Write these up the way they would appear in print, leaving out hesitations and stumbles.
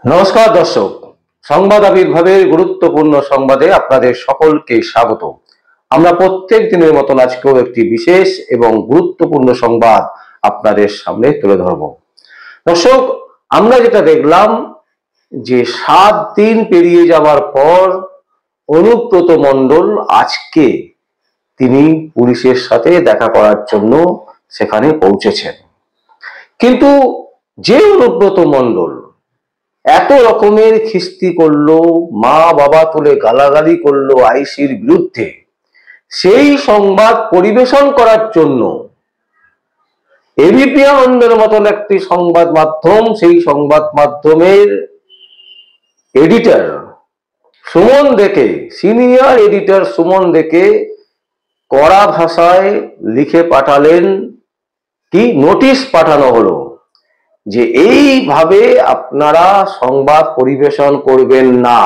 নমস্কার দর্শক, সংবাদ আবির্ভাবের গুরুত্বপূর্ণ সংবাদে আপনাদের সকলকে স্বাগত। আমরা প্রত্যেক দিনের মতন আজকেও একটি বিশেষ এবং গুরুত্বপূর্ণ সংবাদ আপনাদের সামনে তুলে ধরব। দর্শক, আমরা যেটা দেখলাম যে 7 দিন পেরিয়ে যাওয়ার পর অনুব্রত মণ্ডল আজকে তিনি পুলিশের সাথে দেখা করার জন্য সেখানে পৌঁছেছেন। কিন্তু যে অনুব্রত মণ্ডল এত রকমের খিস্তি করলো, মা বাবা তুলে গালাগালি করলো আইসির বিরুদ্ধে, সেই সংবাদ পরিবেশন করার জন্য এবিপি আনন্দের মতন একটি সংবাদ মাধ্যম, সেই সংবাদ মাধ্যমের এডিটর সুমন দেকে, সিনিয়র এডিটর সুমন দেকে কড়া ভাষায় লিখে পাঠালেন, কি নোটিশ পাঠানো হলো যে এইভাবে আপনারা সংবাদ পরিবেশন করবেন না,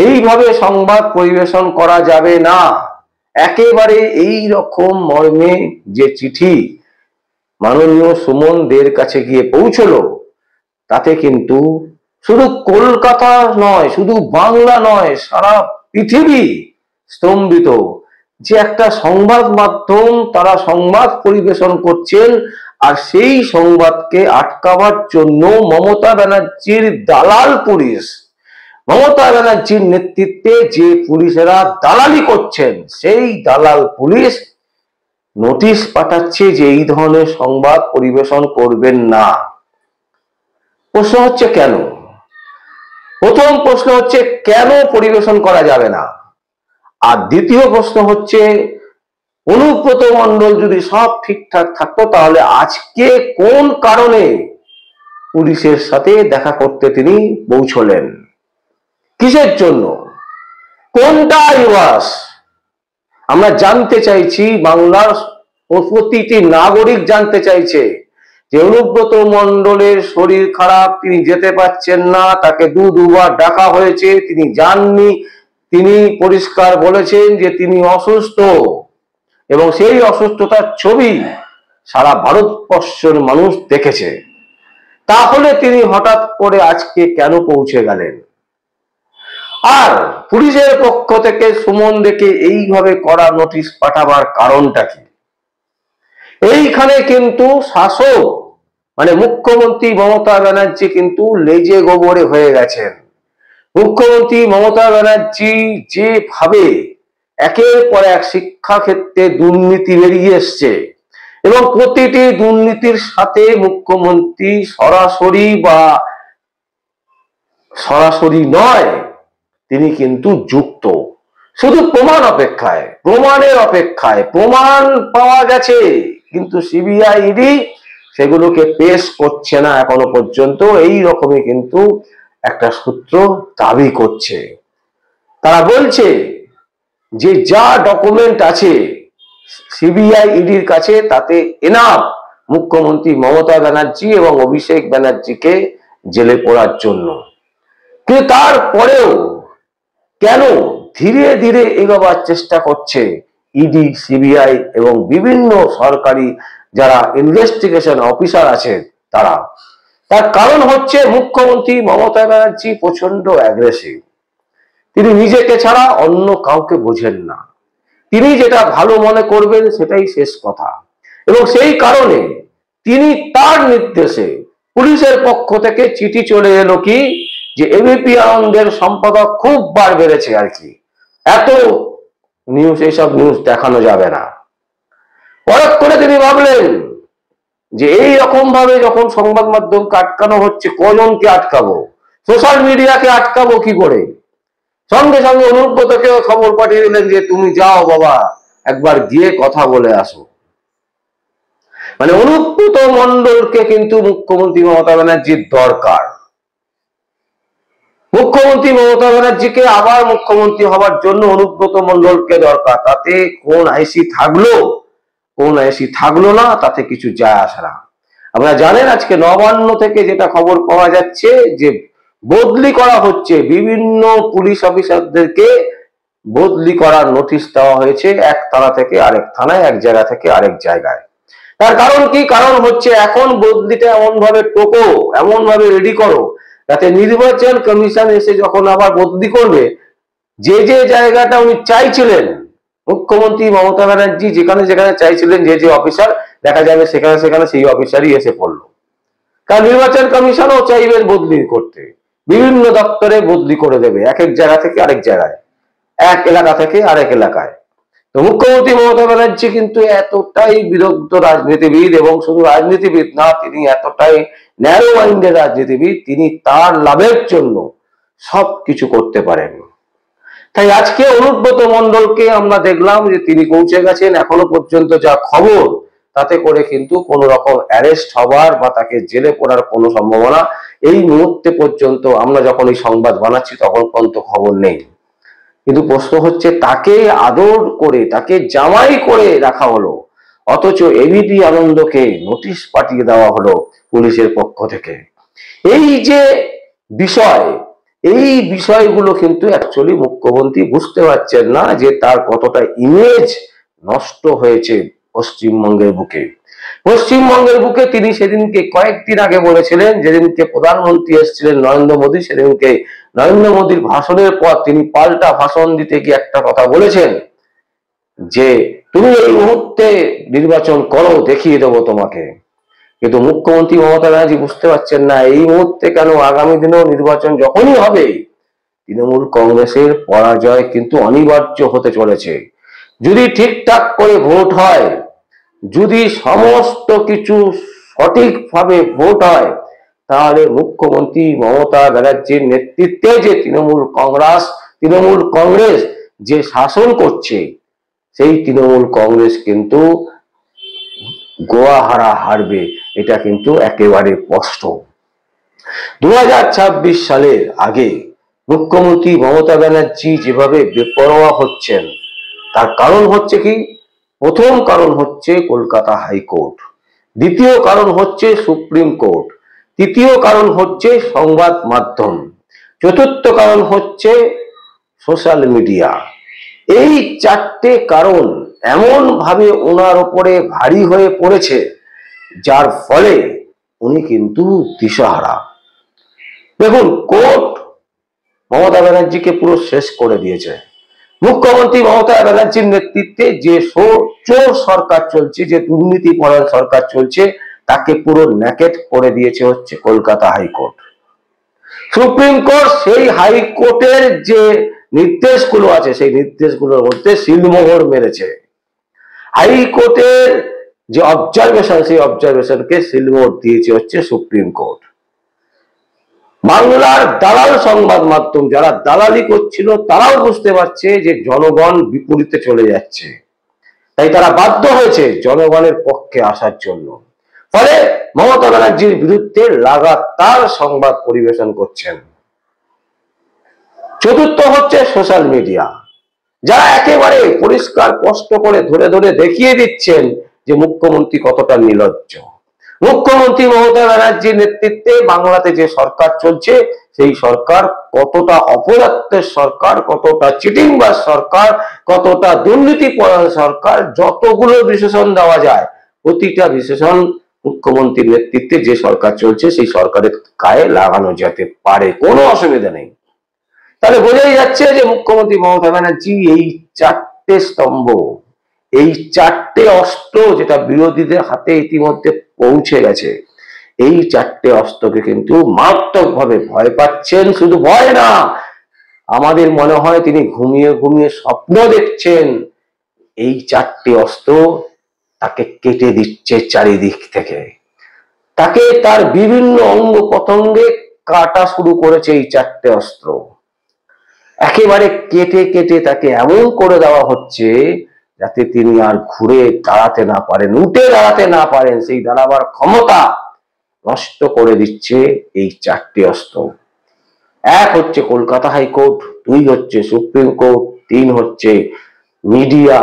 এইভাবে সংবাদ পরিবেশন করা যাবে না। একেবারে এই রকম মর্মে যে চিঠি মাননীয় সুমন দের কাছে গিয়ে পৌঁছলো, তাতে কিন্তু শুধু কলকাতা নয়, শুধু বাংলা নয়, সারা পৃথিবী স্তম্ভিত যে একটা সংবাদ মাধ্যম তারা সংবাদ পরিবেশন করছেন, আর সেই সংবাদকে আটকাবার জন্য মমতা ব্যানার্জির দালাল পুলিশ, মমতা ব্যানার্জির নেতৃত্বে যে পুলিশেরা দালালি করছেন, সেই দালাল পুলিশ নোটিশ পাঠাচ্ছে যে এই ধরনের সংবাদ পরিবেশন করবেন না। প্রশ্ন হচ্ছে কেন? প্রথম প্রশ্ন হচ্ছে কেন পরিবেশন করা যাবে না, আর দ্বিতীয় প্রশ্ন হচ্ছে অনুব্রত মণ্ডল যদি সব ঠিকঠাক থাকতো তাহলে আজকে কোন কারণে পুলিশের সাথে দেখা করতে তিনি পৌঁছলেন, কিসের জন্য, কোনটা ইউয়াস? আমরা জানতে চাইছি, বাংলার প্রতিটি নাগরিক জানতে চাইছে যে অনুব্রত মণ্ডলের শরীর খারাপ, তিনি যেতে পারছেন না, তাকে দুবার ডাকা হয়েছে, তিনি যাননি। তিনি পরিষ্কার বলেছেন যে তিনি অসুস্থ, এবং সেই অসুস্থতার ছবি সারা ভারতবর্ষের মানুষ দেখেছে। তাহলে তিনি হঠাৎ করে আজকে কেন পৌঁছে গেলেন? আর পুলিশের পক্ষ থেকে সুমন দেকে এইভাবে কড়া নোটিশ পাঠাবার কারণটা কি? এইখানে কিন্তু শাসক মানে মুখ্যমন্ত্রী মমতা ব্যানার্জি কিন্তু লেজে গোবরে হয়ে গেছেন। মুখ্যমন্ত্রী মমতা ব্যানার্জি যেভাবে একের পর এক শিক্ষা ক্ষেত্রে দুর্নীতি বেরিয়ে এসছে, এবং প্রতিটি দুর্নীতির সাথে মুখ্যমন্ত্রী সরাসরি বা সরাসরি নয়, তিনি কিন্তু যুক্ত, শুধু প্রমাণ অপেক্ষায়, প্রমাণের অপেক্ষায়। প্রমাণ পাওয়া গেছে কিন্তু সিবিআই ইডি সেগুলোকে পেশ করছে না এখনো পর্যন্ত, এই রকমই কিন্তু একটা সূত্র দাবি করছে। তারা বলছে যে যা ডকুমেন্ট আছে সিবিআই ইডির কাছে তাতে এনাফ মুখ্যমন্ত্রী মমতা ব্যানার্জি এবং অভিষেক ব্যানার্জিকে জেলে পড়ার জন্য। কিন্তু তারপরেও কেন ধীরে ধীরে এগোবার চেষ্টা করছে ইডি, সিবিআই এবং বিভিন্ন সরকারি যারা ইনভেস্টিগেশন অফিসার আছে তারা? তার কারণ হচ্ছে মুখ্যমন্ত্রী মমতা ব্যানার্জি প্রচন্ড অ্যাগ্রেসিভ। তিনি নিজেকে ছাড়া অন্য কাউকে বোঝেন না, তিনি যেটা ভালো মনে করবেন সেটাই শেষ কথা। এবং সেই কারণে তিনি তার নির্দেশে পুলিশের পক্ষ থেকে চিঠি চলে এলো কি যে এবিপি আনন্দের সম্পাদক খুব বার বেড়েছে আর কি, এত নিউজ, এইসব নিউজ দেখানো যাবে না। পরখ করে তিনি ভাবলেন যে এই রকম ভাবে যখন সংবাদ মাধ্যমকে আটকানো হচ্ছে, কজনকে আটকাবো, সোশ্যাল মিডিয়াকে আটকাবো কি করে? সঙ্গে সঙ্গে অনুব্রতকে খবর পাঠিয়ে দিলেন যে তুমি যাও বাবা, একবার গিয়ে কথা বলে আসো। মানে অনুব্রত মণ্ডলকে কিন্তু মুখ্যমন্ত্রী মমতা ব্যানার্জির দরকার। মুখ্যমন্ত্রী মমতা ব্যানার্জিকে আবার মুখ্যমন্ত্রী হবার জন্য অনুব্রত মণ্ডলকে দরকার। তাতে কোন আইসি থাকলো, কোন আইসি থাকলো না, তাতে কিছু যায় আসে না। আপনারা জানেন আজকে নবান্ন থেকে যেটা খবর পাওয়া যাচ্ছে যে বদলি করা হচ্ছে, বিভিন্ন পুলিশ অফিসারদেরকে বদলি করার নোটিশ দেওয়া হয়েছে, এক থানা থেকে আরেক থানায়, এক জায়গা থেকে আরেক জায়গায়। তার কারণ কি? কারণ হচ্ছে এখন বদলিটা এমন ভাবে টোকো, এমন ভাবে রেডি করো যাতে নির্বাচন কমিশন এসে যখন আবার বদলি করবে, যে যে জায়গাটা উনি চাইছিলেন, মুখ্যমন্ত্রী মমতা ব্যানার্জি যেখানে যেখানে চাইছিলেন যে যে অফিসার, দেখা যাবে সেখানে সেখানে সেই অফিসারই এসে পড়লো। কারণ নির্বাচন কমিশনও চাইবেন বদলি করতে, বিভিন্ন দপ্তরে বদলি করে দেবে, এক এক জায়গা থেকে আরেক জায়গায়, এক এলাকা থেকে আরেক এলাকায়। তো মুখ্যমন্ত্রী মমতা ব্যানার্জি কিন্তু এতটাই বিরক্ত রাজনীতিবিদ, এবং শুধু রাজনীতিবিদ না, তিনি এতটাই ন্যারো মাইন্ডের রাজনীতিবিদ, তিনি তার লাভের জন্য সবকিছু করতে পারেন। তাই আজকে অনুব্রত মণ্ডলকে আমরা দেখলাম যে তিনি পৌঁছে গেছেন, এখনো পর্যন্ত যা খবর তাতে করে কিন্তু কোন রকম অ্যারেস্ট হবার বা তাকে জেলে পড়ার কোনো সম্ভাবনা এই মুহূর্তে পর্যন্ত, আমরা যখন এই সংবাদ বানাচ্ছি তখন পর্যন্ত খবর নেই। কিন্তু প্রশ্ন হচ্ছে, তাকে আদর করে, তাকে জামাই করে রাখা হলো, অথচ এবিপি আনন্দকে নোটিশ পাঠিয়ে দেওয়া হলো পুলিশের পক্ষ থেকে। এই যে বিষয়, এই বিষয়গুলো কিন্তু অ্যাকচুয়ালি মুখ্যমন্ত্রী বুঝতে পারছেন না যে তার কতটা ইমেজ নষ্ট হয়েছে পশ্চিমবঙ্গের বুকে। পশ্চিমবঙ্গের বুকে তিনি সেদিনকে কয়েকদিন আগে বলেছিলেন, যেদিনকে প্রধানমন্ত্রী এসেছিলেন নরেন্দ্র মোদী, সেদিনকে নরেন্দ্র মোদীর ভাষণের পর তিনি পাল্টা ভাষণ দিতে গিয়ে একটা কথা বলেছেন যে তুমি এই মুহূর্তে নির্বাচন করো, দেখিয়ে দেবো তোমাকে। কিন্তু মুখ্যমন্ত্রী মমতা ব্যানার্জি বুঝতে পারছেন না এই মুহূর্তে কেন, আগামী দিনেও নির্বাচন যখনই হবে তৃণমূল কংগ্রেসের পরাজয় কিন্তু অনিবার্য হতে চলেছে। যদি ঠিকঠাক করে ভোট হয়, যদি সমস্ত কিছু সঠিকভাবে ভোট হয়, তাহলে মুখ্যমন্ত্রী মমতা ব্যানার্জির নেতৃত্বে যে তৃণমূল কংগ্রেস যে শাসন করছে, সেই তৃণমূল কংগ্রেস কিন্তু গোয়াহারা হারবে, এটা কিন্তু একেবারে স্পষ্ট। 2026 সালের আগে মুখ্যমন্ত্রী মমতা ব্যানার্জি যেভাবে বেপরোয়া হচ্ছেন, তার কারণ হচ্ছে কি? প্রথম কারণ হচ্ছে কলকাতা হাইকোর্ট, দ্বিতীয় কারণ হচ্ছে সুপ্রিম কোর্ট, তৃতীয় কারণ হচ্ছে সংবাদ মাধ্যম, চতুর্থ কারণ হচ্ছে সোশ্যাল মিডিয়া। এই চারটে কারণ এমন ভাবে ওনার উপরে ভারী হয়ে পড়েছে, যার ফলে উনি কিন্তু দিশাহারা। দেখুন, কোর্ট মমতা ব্যানার্জিকে পুরো শেষ করে দিয়েছে। মুখ্যমন্ত্রী মমতা ব্যানার্জির নেতৃত্বে যে চোর সরকার চলছে, যে দুর্নীতি পরায়ণ সরকার চলছে, তাকে পুরো ন্যাকেট করে দিয়েছে হচ্ছে কলকাতা হাইকোর্ট। সুপ্রিম কোর্ট সেই হাইকোর্টের যে নির্দেশগুলো আছে, সেই নির্দেশগুলোর মধ্যে সিলমোহর মেরেছে। হাইকোর্টের যে অবজারভেশন, সেই অবজারভেশনকে সিলমোহর দিয়েছে হচ্ছে সুপ্রিম কোর্ট। বাংলার দালাল সংবাদ মাধ্যম যারা দালালি করছিল, তারাও বুঝতে পারছে যে জনগণ বিপরীতে চলে যাচ্ছে, তাই তারা বাধ্য হয়েছে জনগণের পক্ষে আসার জন্য। ফলে মমতা ব্যানার্জির বিরুদ্ধে লাগাতার সংবাদ পরিবেশন করছেন। চতুর্থ হচ্ছে সোশ্যাল মিডিয়া, যারা একেবারে পরিষ্কার স্পষ্ট করে ধরে ধরে দেখিয়ে দিচ্ছেন যে মুখ্যমন্ত্রী কতটা নির্লজ্জ। মুখ্যমন্ত্রী মমতা ব্যানার্জির নেতৃত্বে বাংলাতে যে সরকার চলছে, সেই সরকার কতটা অপদার্থের সরকার, কতটা চিটিংবাজ সরকার, কতটা দুর্নীতিপরায়ণ সরকার, যতগুলো বিশেষণ দেওয়া যায় প্রতিটা বিশেষণ মুখ্যমন্ত্রীর নেতৃত্বে যে সরকার চলছে সেই সরকারের গায়ে লাগানো যেতে পারে, কোনো অসুবিধা নেই। তাহলে বোঝাই যাচ্ছে যে মুখ্যমন্ত্রী মমতা ব্যানার্জি এই চারটে স্তম্ভ, এই চারটে অস্ত্র যেটা বিরোধীদের হাতে ইতিমধ্যে পৌঁছে গেছে, এই চারটে অস্ত্রকে কিন্তু মারাত্মকভাবে ভয় পাচ্ছেন। শুধু ভয় না, আমাদের মনে হয় তিনি ঘুমিয়ে ঘুমিয়ে স্বপ্ন দেখছেন এই চারটে অস্ত্র তাকে কেটে দিচ্ছে চারিদিক থেকে, তাকে তার বিভিন্ন অঙ্গ প্রত্যঙ্গে কাটা শুরু করেছে এই চারটে অস্ত্র। একেবারে কেটে কেটে তাকে এমন করে দেওয়া হচ্ছে যাতে তিনি আর ঘুরে দাঁড়াতে না পারেন, উঠে দাঁড়াতে না পারেন, সেই দাঁড়াবার ক্ষমতা নষ্ট করে দিচ্ছে এই চারটি অস্ত্র। এক হচ্ছে কলকাতা হাইকোর্ট, দুই হচ্ছে সুপ্রিম কোর্ট, তিন হচ্ছে মিডিয়া,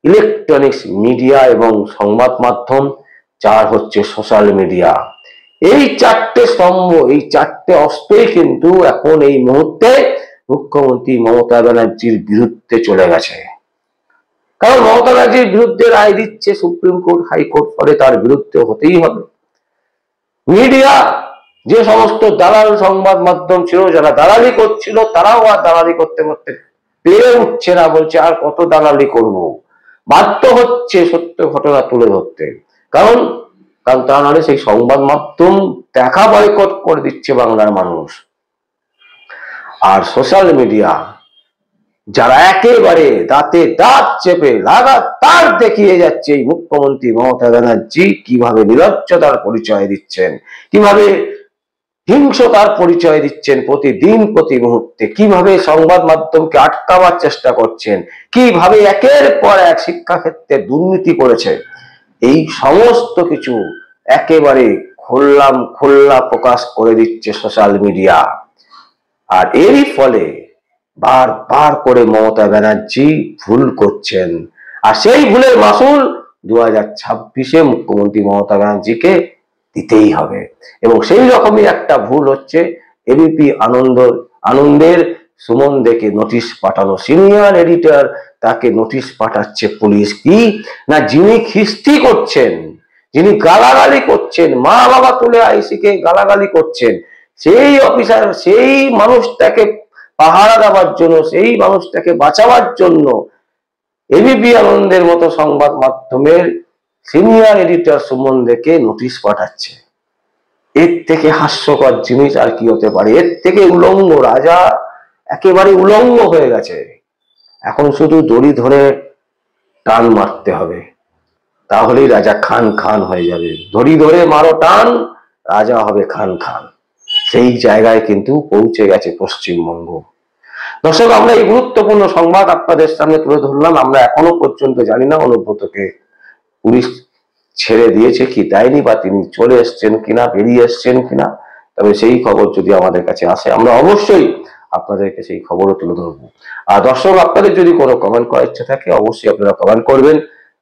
ইলেকট্রনিক্স মিডিয়া এবং সংবাদ মাধ্যম, চার হচ্ছে সোশ্যাল মিডিয়া। এই চারটে স্তম্ভ, এই চারটে অস্ত্রই কিন্তু এখন এই মুহূর্তে মুখ্যমন্ত্রী মমতা ব্যানার্জির বিরুদ্ধে চলে গেছে। কারণ মমতা ব্যানার্জির বিরুদ্ধে রায় দিচ্ছে সুপ্রিম কোর্ট, হাইকোর্ট, ফলে তার বিরুদ্ধে হতেই হবে। মিডিয়া যে সমস্ত দালাল সংবাদ মাধ্যম ছিল, যারা দালালি করছিল, তারাও আর দালালি করতে করতে পেরে উঠছে না, বলছে আর কত দালালি করব, বাধ্য হচ্ছে সত্য ঘটনা তুলে ধরতে। কারণ কারণ তা নাহলে সেই সংবাদ মাধ্যম দেখা বয়কট করে দিচ্ছে বাংলার মানুষ। আর সোশ্যাল মিডিয়া যারা একেবারে দাঁতে দাঁত চেপে লাগাতার দেখিয়ে যাচ্ছে এই মুখ্যমন্ত্রী মমতা ব্যানার্জি কিভাবে নির্লজ্জতার পরিচয় দিচ্ছেন, কিভাবে হিংসতার পরিচয় দিচ্ছেন প্রতিদিন প্রতি মুহূর্তে, কিভাবে সংবাদ মাধ্যমকে আটকাবার চেষ্টা করছেন, কিভাবে একের পর এক শিক্ষাক্ষেত্রে দুর্নীতি করেছে, এই সমস্ত কিছু একেবারে খোল্লা প্রকাশ করে দিচ্ছে সোশ্যাল মিডিয়া। আর এরই ফলে বারবার করে মমতা ব্যানার্জি ভুল করছেন, আর সেই ভুলের মাসুল 2026-এ মুখ্যমন্ত্রী মমতা ব্যানার্জিকে দিতেই হবে। এবং সেই রকমই একটা ভুল হচ্ছে এবিপি আনন্দের সুমন দেকে নোটিশ পাঠানো। সিনিয়র এডিটর, তাকে নোটিশ পাঠাচ্ছে পুলিশ। কি না, যিনি খিস্তি করছেন, যিনি গালাগালি করছেন, মা বাবা তুলে আইসিকে গালাগালি করছেন, সেই অফিসার, সেই মানুষটাকে পাহারা দেওয়ার জন্য, সেই মানুষটাকে বাঁচাবার জন্য এবিপি আনন্দের মতো সংবাদ মাধ্যমের সিনিয়র এডিটর সুমন দেকে নোটিশ পাঠাচ্ছে। এর থেকে হাস্যকর জিনিস আর কি হতে পারে? এর থেকে উলঙ্গ, রাজা একেবারে উলঙ্গ হয়ে গেছে। এখন শুধু দড়ি ধরে টান মারতে হবে, তাহলেই রাজা খান খান হয়ে যাবে। দড়ি ধরে মারো টান, রাজা হবে খান খান। সেই জায়গায় কিন্তু পৌঁছে গেছে পশ্চিমবঙ্গ। দর্শক, আমরা এই গুরুত্বপূর্ণ সংবাদ আপনাদের সামনে তুলে ধরলাম। আমরা এখনো পর্যন্ত জানি না অনুব্রতকে পুলিশ ছেড়ে দিয়েছে কি দেয়নি, বা তিনি চলে এসছেন কিনা, বেরিয়ে এসছেন কিনা। তবে সেই খবর যদি আমাদের কাছে আসে, আমরা অবশ্যই আপনাদেরকে সেই খবরও তুলে ধরবো। আর দর্শক, আপনাদের যদি কোনো কমেন্ট করার ইচ্ছা থাকে, অবশ্যই আপনারা কমেন্ট করবেন।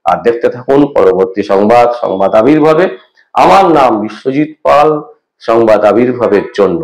আর দেখতে থাকুন পরবর্তী সংবাদ আবির্ভাবে। আমার নাম বিশ্বজিৎ পাল, সংবাদ আবির্ভাবের জন্য।